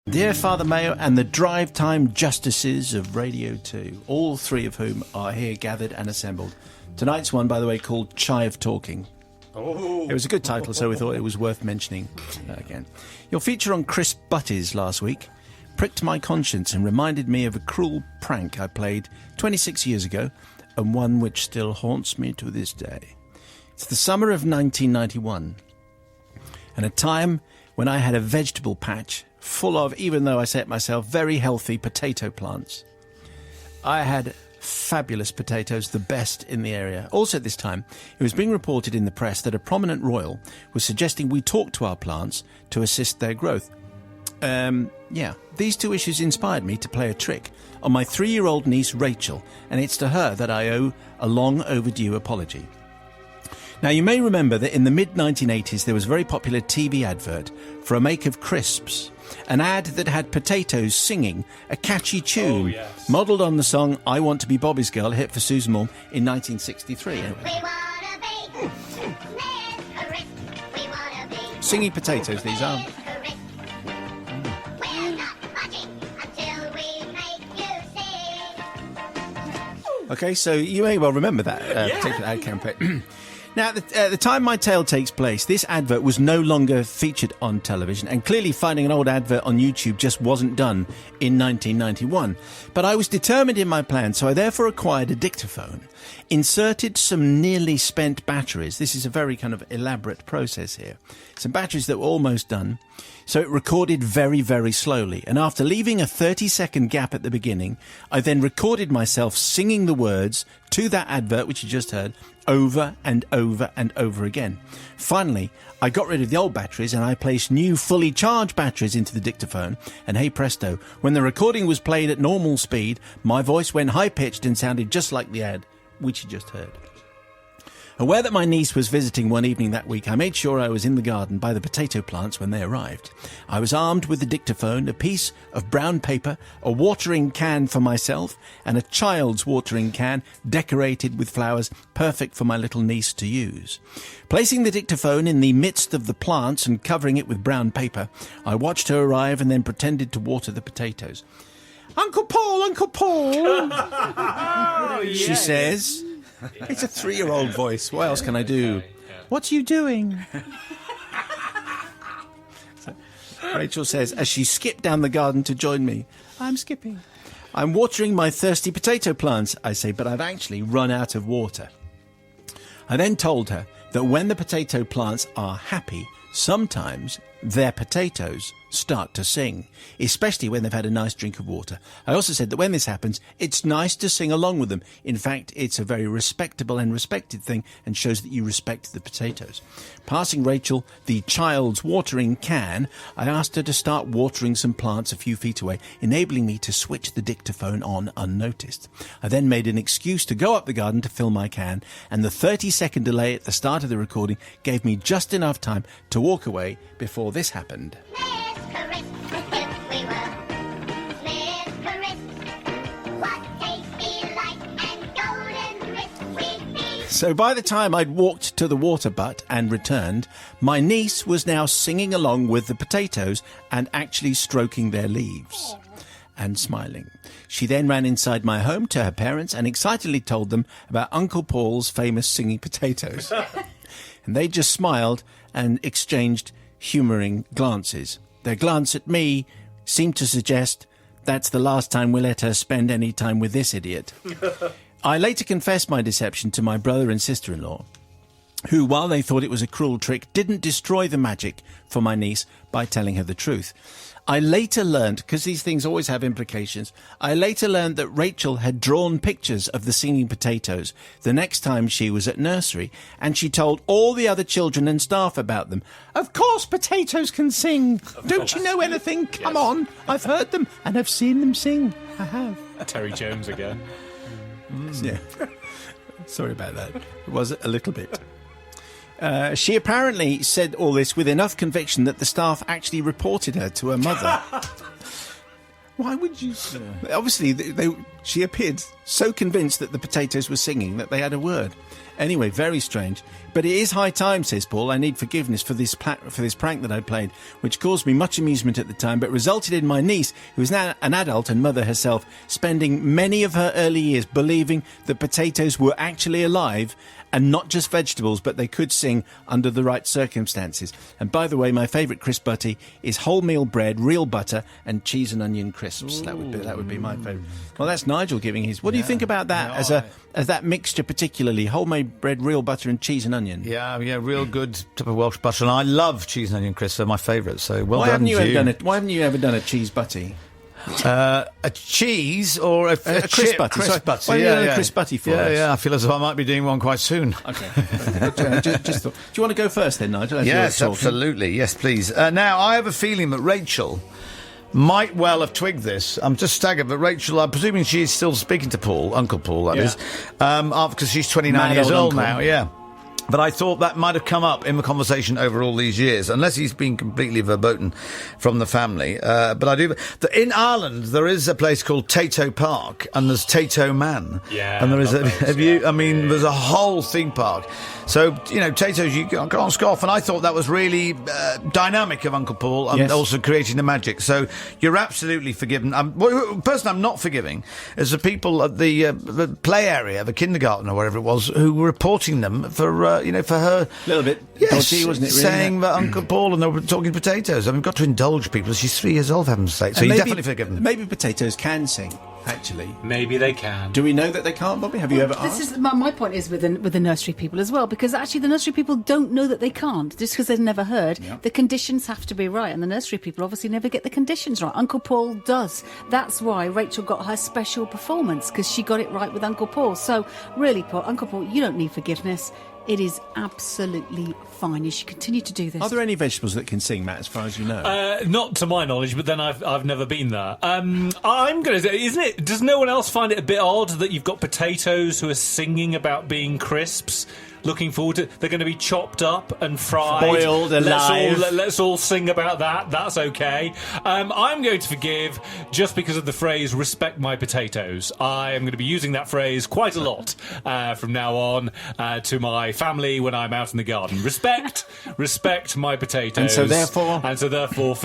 Dear Father Mayo and the drive time justices of Radio 2, all three of whom are here gathered and assembled. Tonight's one, by the way, called Chive Talking. It was a good title, so we thought it was worth mentioning again. Your feature on Chris Butties last week pricked my conscience and reminded me of a cruel prank I played 26 years ago, and one which still haunts me to this day. It's the summer of 1991, and a time when I had a vegetable patch full of, even though I say it myself, very healthy potato plants. I had fabulous potatoes, the best in the area. Also at this time, it was being reported in the press that a prominent royal was suggesting we talk to our plants to assist their growth. These two issues inspired me to play a trick on my 3-year-old niece Rachel, and it's to her that I owe a long overdue apology. Now, you may remember that in the mid-1980s there was a very popular TV advert for a make of crisps, an ad that had potatoes singing a catchy tune modelled on the song I Want to Be Bobby's Girl, hit for Susan Moore in 1963. Singing potatoes, these are. Okay, so you may well remember that particular ad campaign. Now, at the time my tale takes place, this advert was no longer featured on television, and clearly finding an old advert on YouTube just wasn't done in 1991. But I was determined in my plan, so I therefore acquired a dictaphone, inserted some nearly spent batteries. This is a very kind of elaborate process here. Some batteries that were almost done. So it recorded very, very slowly. And after leaving a 30-second gap at the beginning, I then recorded myself singing the words to that advert, which you just heard, over and over and over again. Finally, I got rid of the old batteries and I placed new fully charged batteries into the dictaphone, and hey presto, when the recording was played at normal speed, my voice went high-pitched and sounded just like the ad, which you just heard. Aware that my niece was visiting one evening that week, I made sure I was in the garden by the potato plants when they arrived. I was armed with the dictaphone, a piece of brown paper, a watering can for myself, and a child's watering can decorated with flowers, perfect for my little niece to use. Placing the dictaphone in the midst of the plants and covering it with brown paper, I watched her arrive and then pretended to water the potatoes. Uncle Paul, Uncle Paul, she says. It's a 3-year-old voice. What else can I do? What are you doing? Rachel says, as she skipped down the garden to join me. I'm skipping. I'm watering my thirsty potato plants, I say, but I've actually run out of water. I then told her that when the potato plants are happy, sometimes their potatoes start to sing, especially when they've had a nice drink of water. I also said that when this happens, it's nice to sing along with them. In fact, it's a very respectable and respected thing and shows that you respect the potatoes. Passing Rachel the child's watering can, I asked her to start watering some plants a few feet away, enabling me to switch the dictaphone on unnoticed. I then made an excuse to go up the garden to fill my can, and the 30-second delay at the start of the recording gave me just enough time to walk away before this happened. So by the time I'd walked to the water butt and returned, my niece was now singing along with the potatoes and actually stroking their leaves and smiling. She then ran inside my home to her parents and excitedly told them about Uncle Paul's famous singing potatoes. And they just smiled and exchanged humouring glances. Their glance at me seemed to suggest that's the last time we'll let her spend any time with this idiot. I later confessed my deception to my brother and sister-in-law, who, while they thought it was a cruel trick, didn't destroy the magic for my niece by telling her the truth. I later learned, because these things always have implications, I later learned that Rachel had drawn pictures of the singing potatoes the next time she was at nursery, and she told all the other children and staff about them. Of course potatoes can sing. Don't you know anything? Come on. I've heard them and I've seen them sing. I have. Terry Jones again. Yeah. Sorry about that. It was a little bit. She apparently said all this with enough conviction that the staff actually reported her to her mother. Why would you? Obviously, she appeared so convinced that the potatoes were singing that they had a word. Anyway, very strange. But it is high time, says Paul. I need forgiveness for this prank that I played, which caused me much amusement at the time, but resulted in my niece, who is now an adult and mother herself, spending many of her early years believing that potatoes were actually alive and not just vegetables, but they could sing under the right circumstances. And by the way, my favourite crisp butty is wholemeal bread, real butter, and cheese and onion crisps. That would be my favourite. Well, that's Nigel giving his. What do you think about that as that mixture, particularly wholemeal bread, real butter, and cheese and onion? Yeah, real good type of Welsh butter, and I love cheese and onion crisps. They're my favourite. So why haven't you ever done a cheese butty? A cheese or a crisp butty. Crisp butty. Why don't you do a crisp butty for us? Yeah, I feel as if I might be doing one quite soon. Okay. Just thought. Do you want to go first then, Nigel? Yes, absolutely. Yes, please. Now, I have a feeling that Rachel might well have twigged this. I'm just staggered, but Rachel, I'm presuming she's still speaking to Paul, Uncle Paul, that is, because she's 29 years old now, But I thought that might have come up in the conversation over all these years, unless he's been completely verboten from the family. But I do. In Ireland, there is a place called Tato Park, and there's Tato Man. Yeah. And there is there's a whole theme park. So, Tato's, you can't scoff. And I thought that was really dynamic of Uncle Paul and also creating the magic. So you're absolutely forgiven. The person I'm not forgiving is the people at the play area, the kindergarten or whatever it was, who were reporting them for her... A little bit dodgy, wasn't it, really? Saying that Uncle Paul and they were talking potatoes. I mean, we've got to indulge people. She's 3 years old, for heaven's sake. So you're definitely forgiven. Maybe potatoes can sing, actually. Maybe they can. Do we know that they can't, Bobby? Have you ever asked? My point is with the nursery people as well, because actually the nursery people don't know that they can't, just because they've never heard. Yep. The conditions have to be right, and the nursery people obviously never get the conditions right. Uncle Paul does. That's why Rachel got her special performance, because she got it right with Uncle Paul. So really, Uncle Paul, you don't need forgiveness. It is absolutely fine. You should continue to do this. Are there any vegetables that can sing, Matt, as far as you know? Not to my knowledge, but then I've never been there. I'm going to say, isn't it? Does no one else find it a bit odd that you've got potatoes who are singing about being crisps? Looking forward to... They're going to be chopped up and fried. Boiled alive. Let's all sing about that. That's okay. I'm going to forgive just because of the phrase, respect my potatoes. I am going to be using that phrase quite a lot from now on to my family when I'm out in the garden. Respect my potatoes. And so therefore...